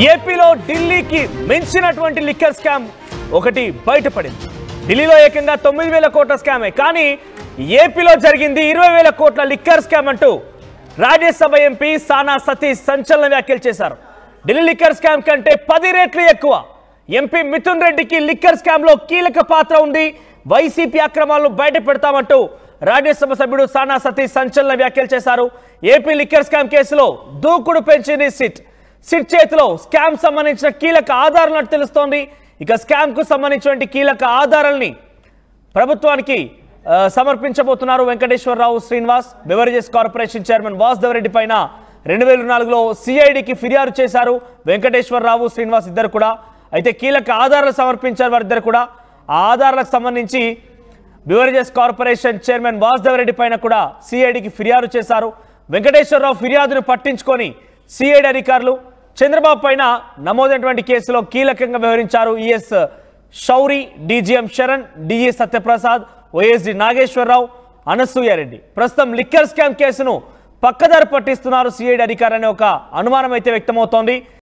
ఏపీలో ఢిల్లీకి మించినటువంటి లిక్కర్ స్కామ్ ఒకటి బయటపడింది. ఢిల్లీలో ఏకంగా 9,000 కోట్ల స్కామే, కానీ ఏపీలో జరిగింది 20,000 కోట్ల లిక్కర్ స్కామ్ అంటూ రాజ్యసభ ఎంపీ సానా సతీష్ సంచలన వ్యాఖ్యలు చేశారు. ఢిల్లీ లిక్కర్ స్కామ్ కంటే 10 రెట్లు ఎక్కువ. ఎంపీ మిథున్ రెడ్డికి లిక్కర్ స్కామ్ లో కీలక పాత్ర ఉంది, వైసీపీ అక్రమాలను బయట పెడతామంటూ రాజ్యసభ సభ్యుడు సానా సతీష్ సంచలన వ్యాఖ్యలు చేశారు. ఏపీ లిక్కర్ స్కామ్ కేసులో దూకుడు పెంచింది సిట్ చేతిలో స్కామ్ సంబంధించిన కీలక ఆధారాలు తెలుస్తోంది. ఇక స్కామ్ కు సంబంధించిన కీలక ఆధారాలని ప్రభుత్వానికి సమర్పించబోతున్నారు Venkateswara Rao Srinivas. Beverages corporation chairman Vasudeva Reddy పైన 2004లో సిఐడికి ఫిర్యాదు చేశారు వెంకటేశ్వరరావు శ్రీనివాస్ ఇద్దరు కూడా. అయితే కీలక ఆధారాలు సమర్పించారు వారిద్దరు కూడా. ఆ ఆధారాలకు సంబంధించి బెవరేజెస్ కార్పొరేషన్ చైర్మన్ వాసుదేవరెడ్డి పైన కూడా సిఐడికి ఫిర్యాదు చేశారు. వెంకటేశ్వరరావు ఫిర్యాదును పట్టించుకొని సిఐడి అధికారులు చంద్రబాబు పైన నమోదైనటువంటి కేసులో కీలకంగా వ్యవహరించారు. ES Shouri, DGM Sharan, DE Satyaprasad, OSD Nageswara Rao, Anasuya Reddy. ప్రస్తుతం లిక్కర్ స్కామ్ కేసును పక్కదారి పట్టిస్తున్నారు సిఐడి అధికారులు అనే ఒక అనుమానం అయితే వ్యక్తమవుతోంది.